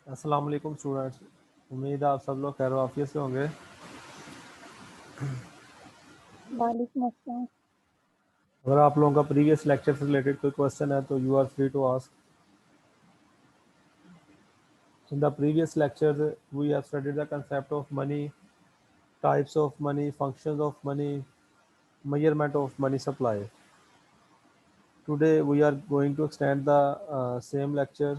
अस्सलाम वालेकुम स्टूडेंट्स। उम्मीद है आप सब लोग खैर वाफियत से होंगे। वालेकुम अस्सलाम। अगर आप लोगों का प्रीवियस लेक्चर से रिलेटेड कोई क्वेश्चन है तो you are free to ask. In the previous lecture we have studied the concept of money, types of money, functions of money, measurement of money supply. Today we are going to extend the same lecture,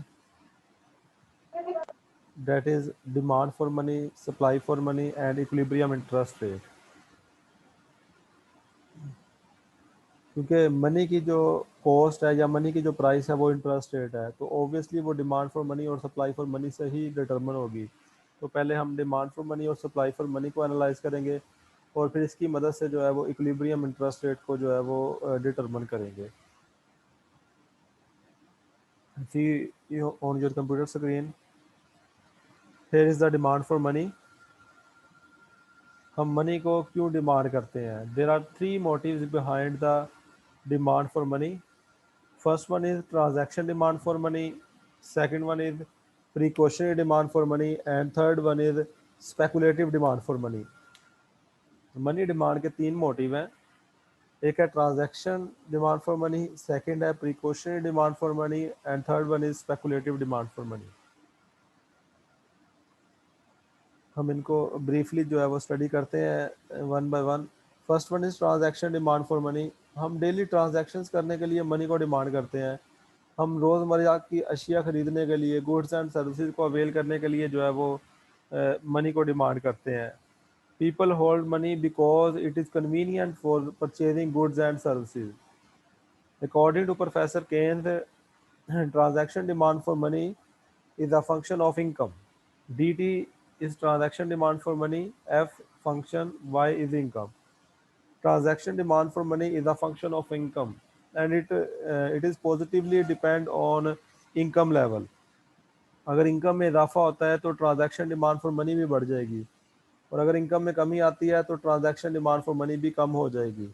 that is demand for money, supply for money and equilibrium interest rate. क्योंकि money की जो cost है या money की जो price है वो interest rate है, तो ऑब्वियसली वो डिमांड फॉर मनी और सप्लाई फॉर मनी से ही डिटरमिन होगी। तो पहले हम डिमांड फॉर मनी और सप्लाई फॉर मनी को एनालाइज करेंगे और फिर इसकी मदद से जो है वो इक्विलिब्रियम इंटरेस्ट रेट को जो है वो डिटरमिन करेंगे। See on your computer screen, here is the demand for money. हम मनी को क्यों डिमांड करते हैं? There are three motives behind the demand for money. First one is transaction demand for money, second one is precautionary demand for money, and third one is speculative demand for money. Money demand के तीन motive हैं। एक है transaction demand for money, second है precautionary demand for money and third one is speculative demand for money. हम इनको briefly जो है वो स्टडी करते हैं one by one. First one is transaction demand for money. हम डेली ट्रांजैक्शंस करने के लिए मनी को डिमांड करते हैं। हम रोज़मर्रा की अशिया ख़रीदने के लिए, गुड्स एंड सर्विसेज को अवेल करने के लिए जो है वो मनी को डिमांड करते हैं। People hold money because it is convenient for purchasing goods and services. According to professor Keynes, transaction demand for money is a function of income. dt is transaction demand for money, f function, y is income. Transaction demand for money is a function of income and it is positively depend on income level. अगर income में इजाफा होता है तो transaction demand for money भी बढ़ जाएगी, और अगर इनकम में कमी आती है तो ट्रांजैक्शन डिमांड फॉर मनी भी कम हो जाएगी।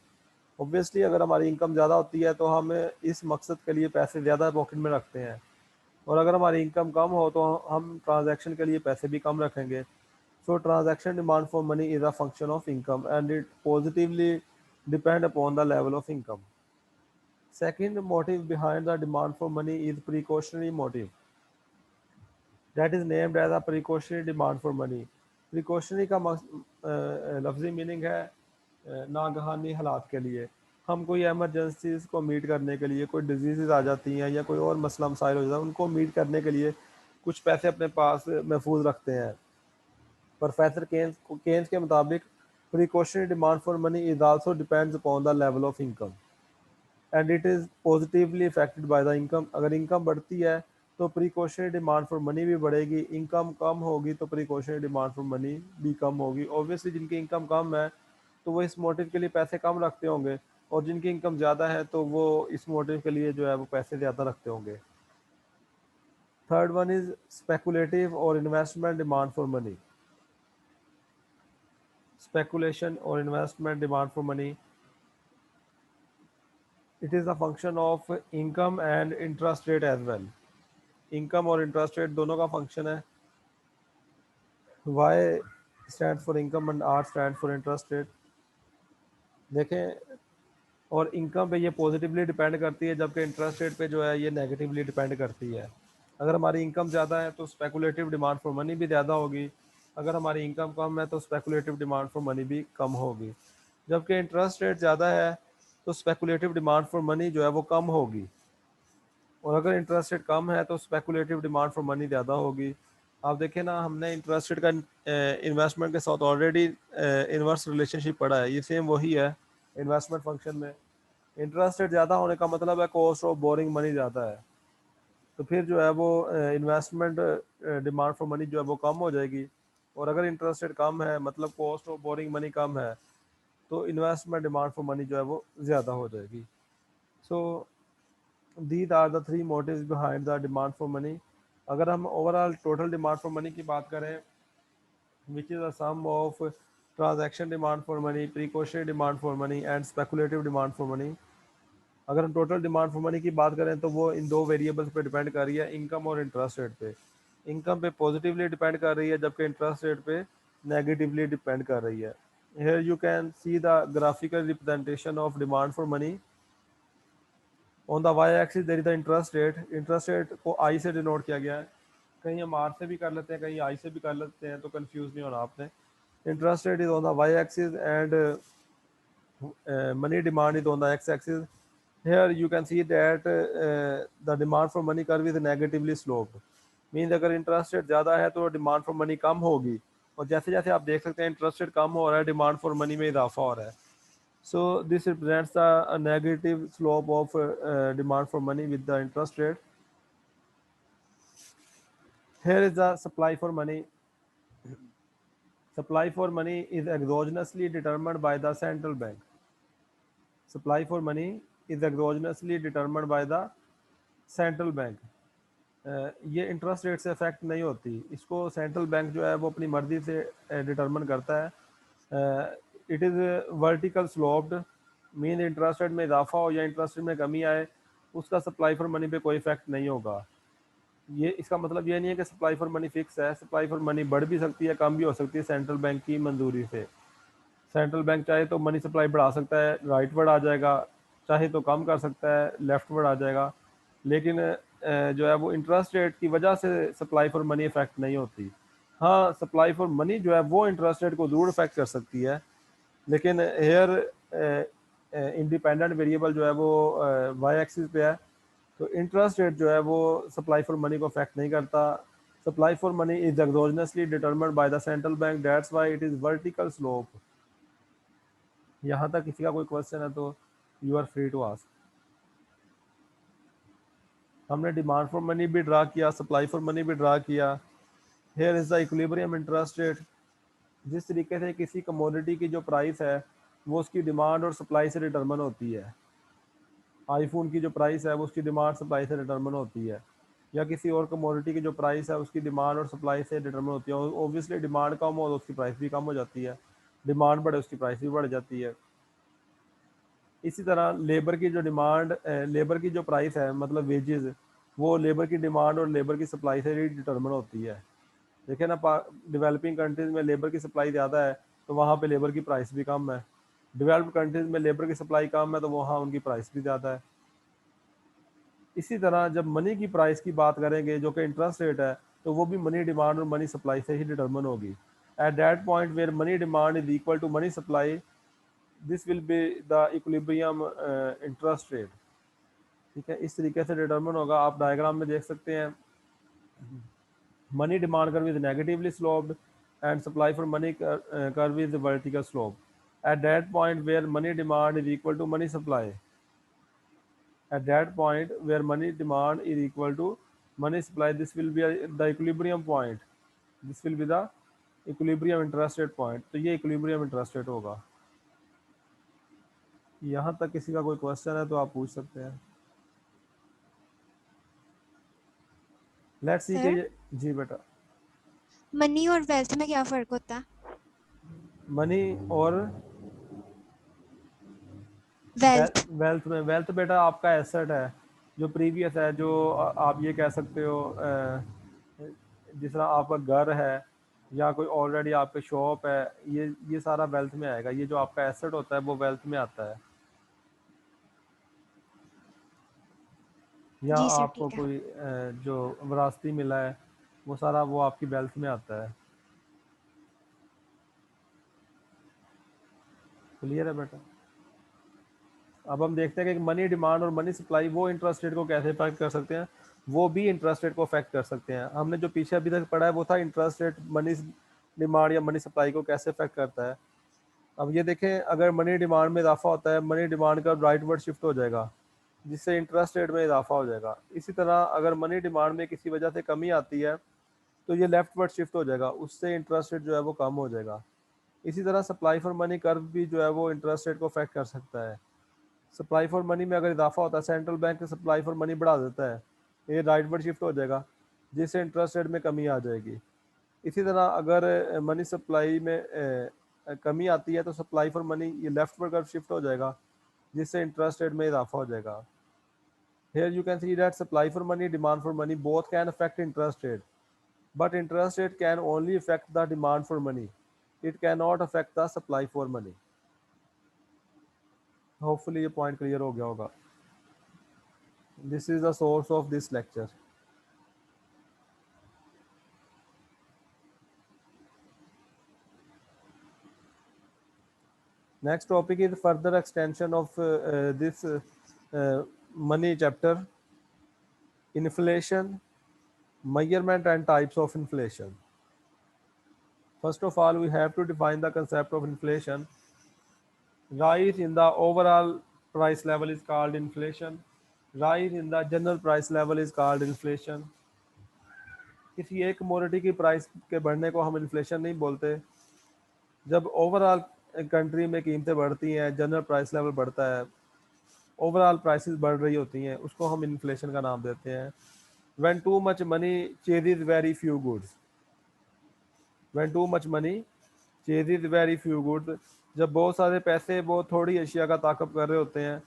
ऑब्वियसली अगर हमारी इनकम ज़्यादा होती है तो हम इस मकसद के लिए पैसे ज़्यादा पॉकेट में रखते हैं, और अगर हमारी इनकम कम हो तो हम ट्रांजैक्शन के लिए पैसे भी कम रखेंगे। So transaction demand for money is a function of income and it positively depend upon the level of income. Second motive behind the demand for money is precautionary motive, that is named as a precautionary demand for money. Precautionary का लफ्ज़ी meaning है नागहानी हालात के लिए। हम कोई emergencies को meet करने के लिए, कोई डिजीज़ आ जाती हैं या कोई और मसला मसाइल हो जाता है, उनको मीट करने के लिए कुछ पैसे अपने पास महफूज रखते हैं। प्रोफेसर केन्स के मुताबिक precautionary demand for money is also depends upon the level of income and it is positively affected by the income. अगर इनकम बढ़ती है तो प्रिकॉशनरी डिमांड फॉर मनी भी बढ़ेगी, इनकम कम होगी तो प्रिकॉशनरी डिमांड फॉर मनी भी कम होगी। ऑब्वियसली जिनकी इनकम कम है तो वो इस मोटिव के लिए पैसे कम रखते होंगे, और जिनकी इनकम ज़्यादा है तो वो इस मोटिव के लिए जो है वो पैसे ज़्यादा रखते होंगे। थर्ड वन इज स्पेकुलेटिव और investment demand for money. Speculation और investment demand for money, it is a function of income and interest rate as well. Income और इंटरेस्ट रेट दोनों का फंक्शन है। Y stand for income and R stand for interest rate. देखें, और income पे ये positively depend करती है, जबकि इंटरेस्ट रेट पे जो है ये नेगेटिवली डिपेंड करती है। अगर हमारी इनकम ज़्यादा है तो स्पेकुलेटिव डिमांड फॉर मनी भी ज़्यादा होगी, अगर हमारी इनकम कम है तो स्पेकुलेटिव डिमांड फॉर मनी भी कम होगी। जबकि इंटरेस्ट रेट ज़्यादा है तो स्पेकुलेटिव डिमांड फॉर मनी जो है वो कम होगी, और अगर इंटरेस्ट रेट कम है तो स्पेकुलेटिव डिमांड फॉर मनी ज़्यादा होगी। आप देखें ना, हमने इंटरेस्ट रेट का इन्वेस्टमेंट के साथ ऑलरेडी इन्वर्स रिलेशनशिप पढ़ा है, ये सेम वही है इन्वेस्टमेंट फंक्शन में। इंटरेस्ट रेट ज़्यादा होने का मतलब है कॉस्ट ऑफ बोरिंग मनी ज़्यादा है, तो फिर जो है वो इन्वेस्टमेंट डिमांड फॉर मनी जो है वो कम हो जाएगी, और अगर इंटरेस्ट रेट कम है मतलब कॉस्ट ऑफ बोरिंग मनी कम है तो इन्वेस्टमेंट डिमांड फॉर मनी जो है वो ज़्यादा हो जाएगी। So these are the three motives behind the demand for money. अगर हम overall total demand for money की बात करें, which is a sum of transaction demand for money, precautionary demand for money and speculative demand for money. अगर हम total demand for money की बात करें तो वो इन दो वेरिएबल्स पे डिपेंड कर रही है, इनकम और इंटरेस्ट रेट पे। इनकम पे पॉजिटिवली डिपेंड कर रही है, जबकि इंटरेस्ट रेट पे नेगेटिवली डिपेंड कर रही है। Here you can see the graphical representation of demand for money. On the y-axis there is the interest rate. Interest rate को I से डिनोट किया गया है, कहीं हम R से भी कर लेते हैं, कहीं I से भी कर लेते हैं, तो कंफ्यूज नहीं होना आपने। Interest rate is on the y-axis and money demand is on the x-axis. Here you can see that the demand for money curve is negatively sloped. Means अगर इंटरेस्ट रेट ज़्यादा है तो डिमांड फॉर मनी कम होगी, और जैसे जैसे आप देख सकते हैं इंटरेस्ट रेट कम हो रहा है, डिमांड फॉर मनी में इजाफा हो रहा है। So this represents a negative slope of demand for money with the interest rate. Here is the supply for money. Supply for money is exogenously determined by the central bank. Supply for money is exogenously determined by the central bank. ये interest rate से affect नहीं होती, इसको central bank जो है वो अपनी मर्जी से डिटरमिन करता है। It is vertical sloped, mean interest rate में इजाफा हो या इंटरेस्ट रेट में कमी आए, उसका सप्लाई फॉर मनी पे कोई इफेक्ट नहीं होगा। ये इसका मतलब ये नहीं है कि सप्लाई फॉर मनी फिक्स है, सप्लाई फॉर मनी बढ़ भी सकती है, कम भी हो सकती है सेंट्रल बैंक की मंजूरी से। सेंट्रल बैंक चाहे तो मनी सप्लाई बढ़ा सकता है, राइटवर्ड आ जाएगा, चाहे तो कम कर सकता है, लेफ्टवर्ड आ जाएगा, लेकिन जो है वो इंटरेस्ट रेट की वजह से सप्लाई फॉर मनी इफेक्ट नहीं होती। हाँ, सप्लाई फॉर मनी जो है वो इंटरेस्ट रेट को ज़रूर इफेक्ट कर सकती है, लेकिन हेयर इंडिपेंडेंट वेरिएबल जो है वो वाई एक्सिस पे है, तो इंटरेस्ट रेट जो है वो सप्लाई फॉर मनी को अफेक्ट नहीं करता। Supply for money is exogenously determined by the central bank, that's why it is vertical slope. यहाँ तक किसी का कोई क्वेश्चन है तो you are free to ask. हमने डिमांड फॉर मनी भी ड्रा किया, सप्लाई फॉर मनी भी ड्रा किया। Here is the equilibrium interest rate. जिस तरीके से किसी कमोडिटी की जो प्राइस है वो उसकी डिमांड और सप्लाई से डिटरमिन होती है, आईफोन की जो प्राइस है वो उसकी डिमांड सप्लाई से डिटरमिन होती है, या किसी और कमोडिटी की जो प्राइस है उसकी डिमांड और सप्लाई से डिटरमिन होती है। ऑब्वियसली डिमांड कम हो तो उसकी प्राइस भी कम हो जाती है, डिमांड बढ़े उसकी प्राइस भी बढ़ जाती है। इसी तरह लेबर की जो डिमांड, लेबर की जो प्राइस है मतलब वेजेस, वो लेबर की डिमांड और लेबर की सप्लाई से ही डिटरमिन होती है। देखिए ना, डेवलपिंग कंट्रीज में लेबर की सप्लाई ज़्यादा है तो वहाँ पे लेबर की प्राइस भी कम है, डेवलप्ड कंट्रीज में लेबर की सप्लाई कम है तो वहाँ उनकी प्राइस भी ज़्यादा है। इसी तरह जब मनी की प्राइस की बात करेंगे जो कि इंटरेस्ट रेट है, तो वो भी मनी डिमांड और मनी सप्लाई से ही डिटरमिन होगी। At that point where money demand is equal to money supply, this will be the equilibrium interest rate. ठीक है, इस तरीके से डिटरमिन होगा। आप डायग्राम में देख सकते हैं, money demand curve is negatively sloped and supply for money curve is vertical slope. At that point where money demand is equal to money supply, at that point where money demand is equal to money supply, this will be the equilibrium point, this will be the equilibrium interest rate point। तो ये equilibrium interest rate होगा। यहाँ तक किसी का कोई question है तो आप पूछ सकते हैं। लेट्स सी के सर, ये, जी बेटा। मनी और वेल्थ में क्या फर्क होता है? मनी और वेल्थ। वेल्थ में, वेल्थ बेटा आपका एसेट है जो प्रीवियस है, जो आप ये कह सकते हो जिस तरह आपका घर है या कोई ऑलरेडी आपके शॉप है, ये सारा वेल्थ में आएगा। ये जो आपका एसेट होता है वो वेल्थ में आता है। या जी सर, आपको ठीक है। कोई जो विरासती मिला है वो सारा वो आपकी वेल्थ में आता है। क्लियर है बेटा? अब हम देखते हैं कि मनी डिमांड और मनी सप्लाई वो इंटरेस्ट रेट को कैसे इफेक्ट कर सकते हैं, वो भी इंटरेस्ट रेट को अफेक्ट कर सकते हैं। हमने जो पीछे अभी तक पढ़ा है वो था इंटरेस्ट रेट मनी डिमांड या मनी सप्लाई को कैसे इफेक्ट करता है। अब ये देखें, अगर मनी डिमांड में इजाफा होता है, मनी डिमांड का राइटवर्ड शिफ्ट हो जाएगा जिससे इंटरेस्ट रेट में इजाफा हो जाएगा। इसी तरह अगर मनी डिमांड में किसी वजह से कमी आती है तो ये लेफ्टवर्ड शिफ्ट हो जाएगा, उससे इंटरेस्ट रेट जो है वो कम हो जाएगा। इसी तरह सप्लाई फॉर मनी कर्व भी जो है वो इंटरेस्ट रेट को अफेक्ट कर सकता है। सप्लाई फॉर मनी में अगर इजाफा होता है, central bank supply for money बढ़ा देता है, ये राइटवर्ड शिफ्ट हो जाएगा जिससे इंटरेस्ट रेट में कमी आ जाएगी। इसी तरह अगर मनी सप्लाई में कमी आती है तो सप्लाई फॉर मनी ये लेफ्टवर्ड कर्व शिफ्ट हो जाएगा जिससे इंटरेस्ट रेट में इजाफा हो जाएगा। Here you can see that supply for money, demand for money both can affect interest rate. but interest rate can only affect the demand for money. It cannot affect the supply for money. Hopefully ये point clear हो गया होगा. This is the source of this lecture. Next topic is further extension of this money chapter. Inflation, measurement and types of inflation. First of all, we have to define the concept of inflation. Rise in the overall price level is called inflation. Rise in the general price level is called inflation. किसी एक commodity की price के बढ़ने को हम inflation नहीं बोलते. जब ओवरऑल कंट्री में कीमतें बढ़ती हैं, जनरल प्राइस लेवल बढ़ता है, ओवरऑल प्राइसेस बढ़ रही होती हैं, उसको हम इन्फ्लेशन का नाम देते हैं. When too much money chases very few goods. When too much money chases very few goods. जब बहुत सारे पैसे वो थोड़ी अशिया का ताक़ब कर रहे होते हैं,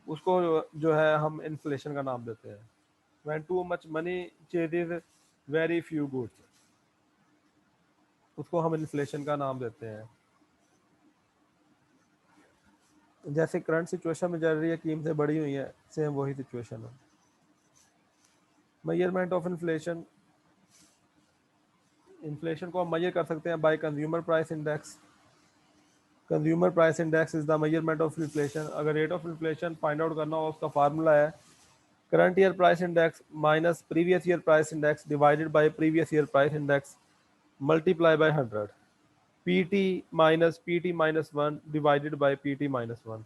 उसको जो है हम इन्फ्लेशन का नाम देते हैं. When too much money chases very few goods, उसको हम इन्फ्लेशन का नाम देते हैं. जैसे करंट सिचुएशन में चल रही है, कीमतें बढ़ी हुई हैं, सेम वही सिचुएशन है. Measurement of inflation. इन्फ्लेशन को हम मेजर कर सकते हैं by consumer price index. Consumer price index is the measurement of inflation. अगर rate of inflation find out करना हो, उसका फार्मूला है current year price index minus previous year price index divided by previous year price index multiply by 100. PT minus 1 divided by PT minus 1.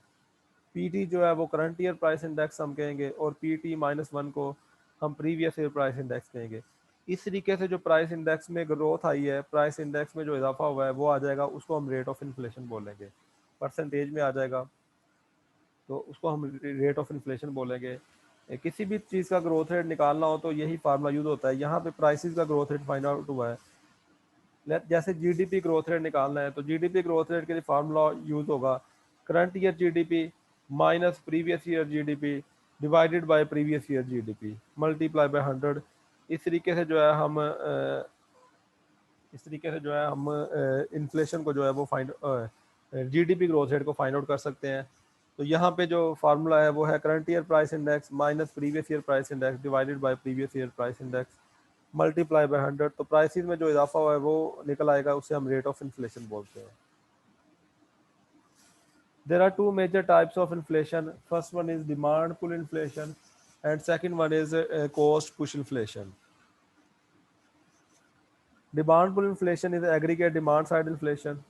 PT जो है वो current year price index हम कहेंगे और पीटी माइनस 1 को हम previous year price index कहेंगे. इस तरीके से जो प्राइस इंडेक्स में ग्रोथ आई है, प्राइस इंडेक्स में जो इजाफा हुआ है वो आ जाएगा, उसको हम रेट ऑफ इन्फ्लेशन बोलेंगे. परसेंटेज में आ जाएगा तो उसको हम रेट ऑफ इन्फ्लेशन बोलेंगे. किसी भी चीज़ का ग्रोथ रेट निकालना हो तो यही फार्मूला यूज होता है. यहाँ पे प्राइसेस का ग्रोथ रेट फाइंड आउट हुआ है. जैसे जीडीपी ग्रोथ रेट निकालना है तो जीडीपी ग्रोथ रेट के लिए फार्मूला यूज होगा current year GDP minus previous year GDP divided by previous year GDP multiply by 100. इस तरीके से जो है हम इन्फ्लेशन को जो है वो जीडीपी ग्रोथ रेट को फाइंड आउट कर सकते हैं. तो यहाँ पे जो फार्मूला है वो है current year price index minus previous year price index divided by previous year price index multiply by 100. तो प्राइसेस में जो इजाफा हुआ है वो निकल आएगा, उसे हम रेट ऑफ इन्फ्लेशन बोलते हैं. There are two major types of inflation. First one is demand pull inflation and second one is cost push inflation. Demand pull inflation is aggregate demand side inflation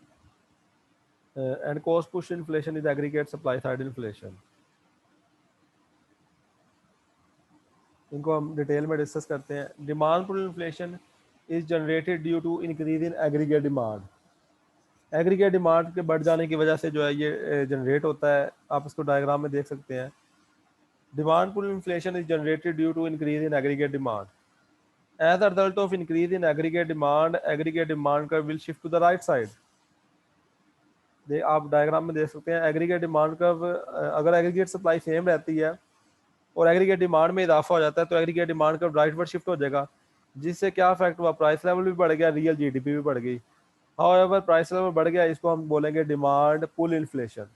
and cost push inflation is aggregate supply side inflation. इनको हम detail में discuss करते हैं. Demand pull inflation is generated due to increase in aggregate demand. Aggregate demand के बढ़ जाने की वजह से जो है ये जनरेट होता है. आप इसको डायग्राम में देख सकते हैं. Demand pull inflation is generated due to increase in aggregate demand. As a result of increase in aggregate demand curve will shift to the right side. आप डायग्राम में देख सकते हैं एग्रीगेट डिमांड कर्व. अगर एग्रीगेट सप्लाई सेम रहती है और aggregate demand में इजाफा हो जाता है तो aggregate demand curve rightward shift हो जाएगा, जिससे क्या इफेक्ट हुआ, प्राइस लेवल भी बढ़ गया, रियल जीडीपी भी बढ़ गई. हाउएवर प्राइस लेवल बढ़ गया, इसको हम बोलेंगे demand pull inflation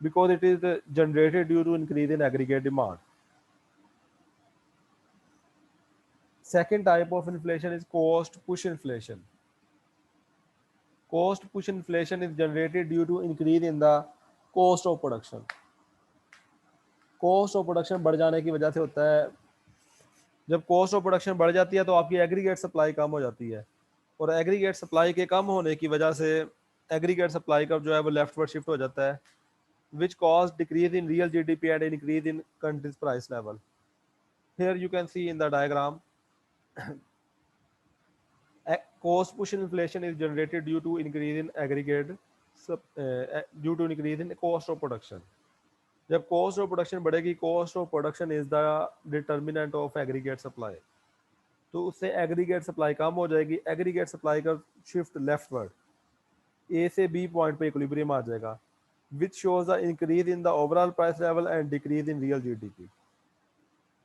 because it is generated due to increase in aggregate demand. Second type of inflation is cost push inflation. Cost push inflation is generated due to increase in the cost of production. Cost of production बढ़ जाने की वजह से होता है. जब cost of production बढ़ जाती है तो आपकी एग्रीगेट सप्लाई कम हो जाती है और एग्रीगेट सप्लाई के कम होने की वजह से एग्रीगेट सप्लाई का जो है वो लेफ्टवर्ड शिफ्ट हो जाता है, which cause decrease in real GDP and increase in country's price level. Here you can see in the diagram cost push inflation is generated due to increase in due to increase in cost of production. जब cost of production बढ़ेगी, cost of production is the determinant of aggregate supply, तो उससे aggregate supply कम हो जाएगी. aggregate supply का shift leftward A से B point पे equilibrium आ जाएगा, which shows the increase in the overall price level and decrease in real GDP.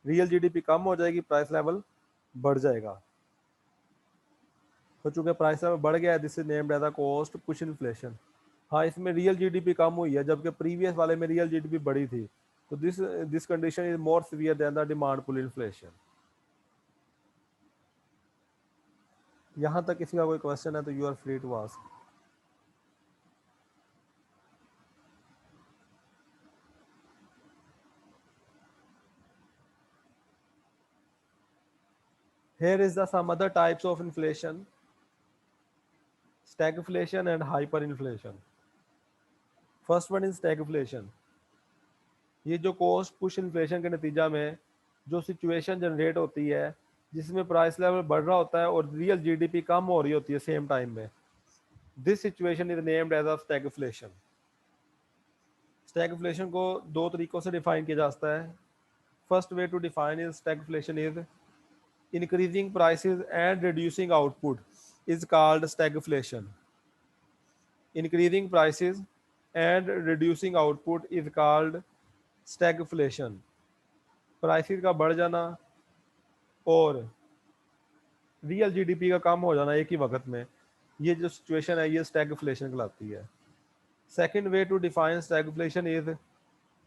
real GDP कम हो जाएगी, price level बढ़ जाएगा. तो चूंकि प्राइस लेवल बढ़ गया है, this is named as a cost push inflation. हाँ, इसमें रियल जीडीपी कम हुई है जबकि प्रीवियस वाले में रियल जीडीपी बढ़ी थी, तो this condition is more severe than the demand pull inflation. यहाँ तक किसी का कोई क्वेश्चन है तो you are free to ask. Here is the some other types of inflation: stagflation and hyperinflation. First one is stagflation. ये जो cost push inflation के नतीजा में जो सिचुएशन जनरेट होती है जिसमें प्राइस लेवल बढ़ रहा होता है और रियल जीडीपी कम हो रही होती है सेम टाइम में, this situation is named as a stagflation. Stagflation को दो तरीकों से डिफाइन किया जा सकता है। First way to define is stagflation is increasing prices and reducing output is called stagflation. Increasing prices and reducing output is called stagflation. Prices का बढ़ जाना और रियल जीडीपी का कम हो जाना एक ही वक्त में, ये जो सिचुएशन है ये स्टैगफ्लेशन कहलाती है। Second way to define stagflation is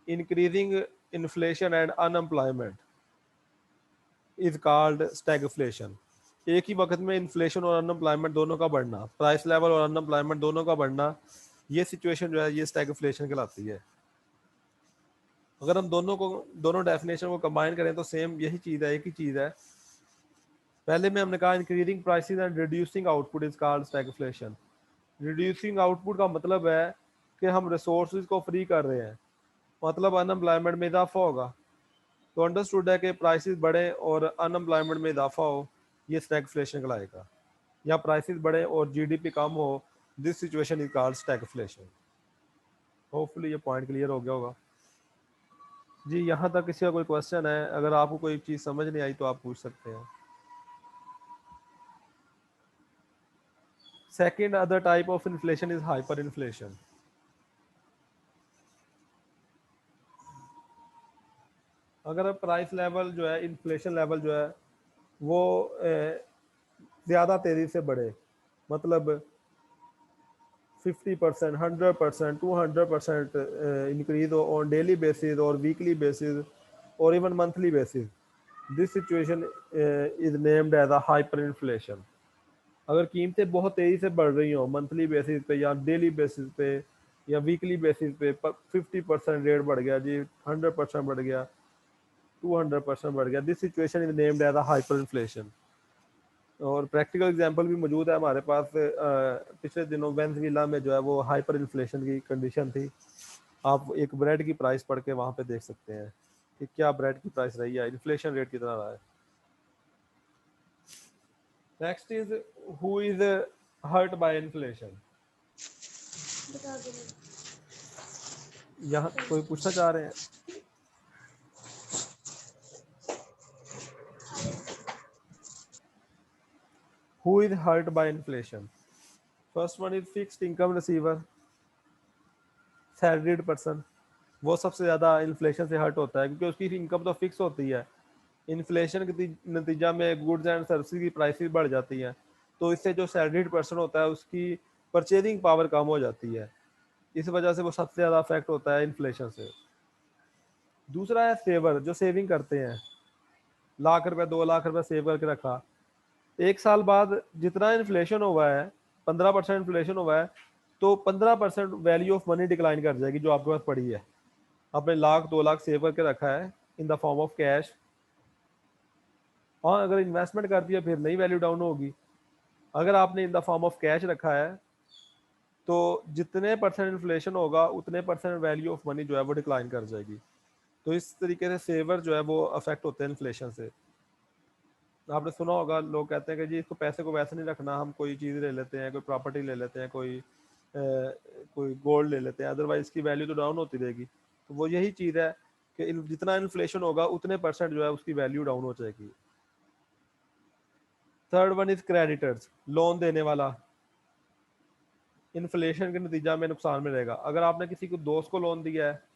increasing inflation and unemployment is called stagflation. एक ही वक्त में इन्फ्लेशन और अनएम्प्लॉयमेंट दोनों का बढ़ना, प्राइस लेवल और अनएम्प्लॉयमेंट दोनों का बढ़ना, ये सिचुएशन जो है ये स्टैगफ्लेशन कहलाती है। अगर हम दोनों डेफिनेशन को कंबाइन करें तो सेम यही चीज़ है, एक ही चीज़ है। पहले में हमने कहा increasing prices and reducing output is called stagflation. Reducing output का मतलब है कि हम रिसोर्सेज को फ्री कर रहे हैं, मतलब अनएम्प्लॉयमेंट में इजाफा होगा। तो अंडरस्टूड है कि प्राइसेस बढ़े और अनएम्प्लॉयमेंट में इजाफा हो, ये स्टैगफ्लेशन कहलाएगा। या प्राइसेस बढ़े और जीडीपी कम हो, this situation is called stagflation. Hopefully ये पॉइंट क्लियर हो गया होगा जी। यहाँ तक किसी का कोई क्वेश्चन है? अगर आपको कोई चीज़ समझ नहीं आई तो आप पूछ सकते हैं। Second other type of inflation is hyper inflation. अगर प्राइस लेवल जो है, इन्फ्लेशन लेवल जो है वो ज़्यादा तेज़ी से बढ़े, मतलब 50%, 100%, 200% इंक्रीज ऑन डेली बेसिस और वीकली बेसिस और even monthly basis, this situation is named as a hyper inflation. अगर कीमतें बहुत तेज़ी से बढ़ रही हो मंथली बेसिस पे या डेली बेसिस पे या वीकली बेसिस पे, 50% रेट बढ़ गया जी, 100% बढ़ गया, 200% बढ़ गया, this situation is named as a hyper inflation. और प्रैक्टिकल एग्जांपल भी मौजूद है हमारे पास। पिछले दिनों वेनेजुएला में जो है वो हाइपर इन्फ्लेशन की कंडीशन थी। आप एक ब्रेड की प्राइस पढ़ के वहाँ पे देख सकते हैं कि क्या ब्रेड की प्राइस रही है, इन्फ्लेशन रेट कितना रहा है। Next is who is hurt by inflation. यहाँ कोई पूछना चाह रहे हैं? Who is hurt by inflation? First one is fixed income receiver, salaried person। वो सबसे ज़्यादा इन्फ्लेशन से हर्ट होता है क्योंकि उसकी इनकम तो फिक्स होती है। इन्फ्लेशन के नतीजा में गुड्स एंड सर्विसेज की प्राइसेस बढ़ जाती हैं, तो इससे जो सैलरीड पर्सन होता है उसकी परचेजिंग पावर कम हो जाती है। इस वजह से वो सबसे ज़्यादा अफेक्ट होता है इन्फ्लेशन से। दूसरा है सेवर, जो सेविंग करते हैं, लाख रुपए 2 लाख रुपए सेव करके रखा, एक साल बाद जितना इन्फ्लेशन हुआ है, 15% इन्फ्लेशन हुआ है, तो 15% वैल्यू ऑफ मनी डिक्लाइन कर जाएगी जो आपके पास पड़ी है। आपने 1 लाख 2 लाख सेव करके रखा है in the form of cash, और अगर इन्वेस्टमेंट कर दिया फिर नई वैल्यू डाउन होगी। अगर आपने in the form of cash रखा है तो जितने परसेंट इन्फ्लेशन होगा उतने परसेंट वैल्यू ऑफ मनी जो है वो डिक्लाइन कर जाएगी। तो इस तरीके से सेवर जो है वो अफेक्ट होते हैं इन्फ्लेशन से। आपने सुना होगा लोग कहते हैं कि जी इसको पैसे को वैसे नहीं रखना, हम कोई चीज़ ले लेते हैं, कोई प्रॉपर्टी ले लेते हैं, कोई गोल्ड ले लेते हैं, अदरवाइज इसकी वैल्यू तो डाउन होती रहेगी। तो वो यही चीज़ है कि जितना इन्फ्लेशन होगा उतने परसेंट जो है उसकी वैल्यू डाउन हो जाएगी। Third one is creditors, loan देने वाला इन्फ्लेशन के नतीजा में नुकसान में रहेगा। अगर आपने किसी को दोस्त को लोन दिया है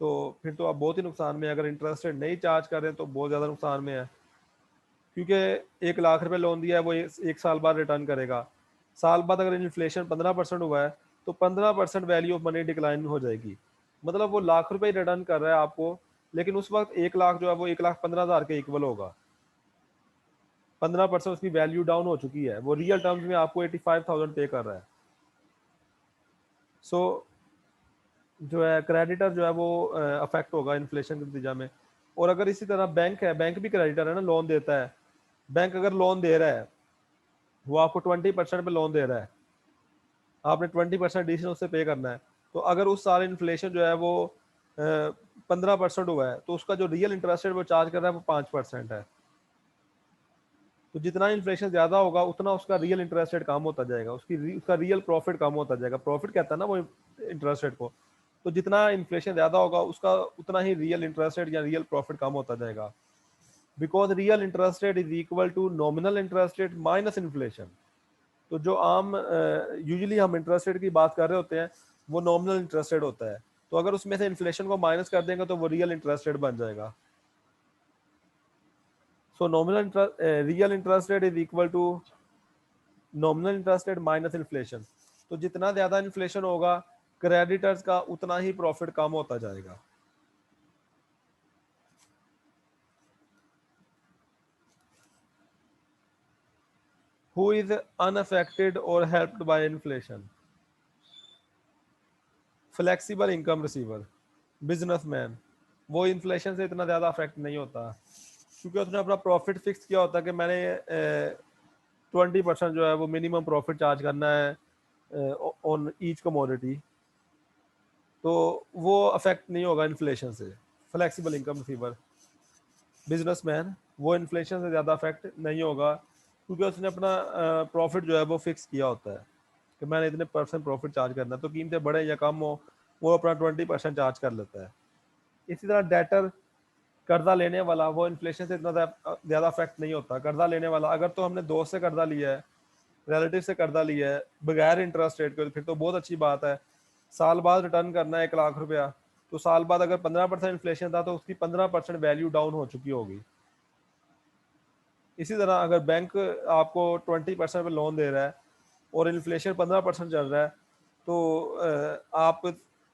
तो फिर तो आप बहुत ही नुकसान में, अगर इंटरेस्ट रेट नहीं चार्ज कर रहे हैं तो बहुत ज़्यादा नुकसान में है। क्योंकि 1 लाख रुपए लोन दिया है वो एक साल बाद रिटर्न करेगा। साल बाद अगर इन्फ्लेशन 15% हुआ है तो 15% वैल्यू ऑफ मनी डिक्लाइन हो जाएगी। मतलब वो लाख रुपए ही रिटर्न कर रहा है आपको, लेकिन उस वक्त 1 लाख जो है वो 1,15,000 के इक्वल होगा। 15% उसकी वैल्यू डाउन हो चुकी है, वो रियल टर्म्स में आपको 85,000 पे कर रहा है। सो जो है क्रेडिटर जो है वो अफेक्ट होगा इन्फ्लेशन के नतीजा में। और अगर इसी तरह बैंक है, बैंक भी क्रेडिटर है ना, लोन देता है। बैंक अगर लोन दे रहा है, वो आपको 20% पे लोन दे रहा है, आपने 20% एडिशनल उससे पे करना है। तो अगर उस साल इन्फ्लेशन जो है वो 15% हुआ है तो उसका जो रियल इंटरेस्ट रेट वो चार्ज कर रहा है वो 5% है। तो जितना इन्फ्लेशन ज्यादा होगा उतना उसका रियल इंटरेस्ट रेट कम होता जाएगा, उसका रियल प्रॉफिट कम होता जाएगा। प्रॉफिट कहता है ना वो इंटरेस्ट रेट को। तो जितना इन्फ्लेशन ज्यादा होगा उसका उतना ही रियल इंटरेस्ट रेट या रियल प्रॉफिट कम होता जाएगा, because real interest rate is equal to nominal interest rate minus inflation. तो जो आम यूजुअली हम इंटरेस्ट रेट की बात कर रहे होते हैं वो नॉमिनल इंटरेस्ट रेट होता है। तो अगर उसमें से इन्फ्लेशन को माइनस कर देंगे तो वो रियल इंटरेस्ट रेट बन जाएगा। So nominal real interest rate is equal to nominal interest rate minus inflation. तो जितना ज्यादा इन्फ्लेशन होगा क्रेडिटर्स का उतना ही प्रॉफिट कम होता जाएगा। हु इज अनअफेक्टेड और helped bye inflation? Flexible income receiver, businessman. वो इन्फ्लेशन से इतना ज़्यादा अफेक्ट नहीं होता क्योंकि उसने अपना प्रॉफिट फिक्स किया होता है कि मैंने 20% जो है वो मिनिमम प्रॉफिट चार्ज करना है ऑन ईच कमोडिटी। तो वो अफेक्ट नहीं होगा इन्फ्लेशन से। फ्लेक्सिबल इनकम रिसीवर, बिजनेसमैन, वो इन्फ्लेशन से ज़्यादा अफेक्ट नहीं होगा क्योंकि उसने अपना प्रॉफिट जो है वो फिक्स किया होता है कि मैंने इतने % प्रॉफिट चार्ज करना है। तो कीमतें बढ़े या कम हो वो अपना 20% चार्ज कर लेता है। इसी तरह डेटर, कर्जा लेने वाला, वो इन्फ्लेशन से इतना ज़्यादा अफेक्ट नहीं होता। कर्जा लेने वाला अगर तो हमने दोस्त से कर्जा लिया है, रिलेटिव से कर्जा लिया है बगैर इंटरेस्ट रेट के, फिर तो बहुत अच्छी बात है। साल बाद रिटर्न करना है 1 लाख रुपया, तो साल बाद अगर 15% इन्फ्लेशन था तो उसकी 15% वैल्यू डाउन हो चुकी होगी। इसी तरह अगर बैंक आपको 20% पे लोन दे रहा है और इन्फ्लेशन 15% चल रहा है तो आप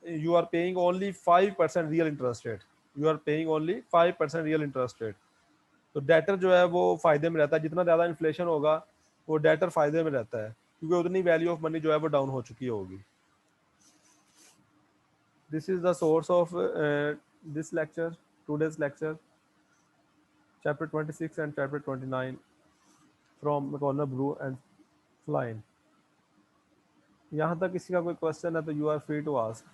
you are paying only 5% real interest rate. You are paying only 5% real interest rate. तो डेटर जो है वो फायदे में रहता है। जितना ज़्यादा इन्फ्लेशन होगा वो डेटर फायदे में रहता है क्योंकि उतनी वैल्यू ऑफ मनी जो है वो डाउन हो चुकी होगी। This is the source of this lecture, today's lecture, chapter 26 and chapter 29 from Corner Blue and Flying। यहाँ तक किसी का कोई क्वेश्चन है तो you are free to ask.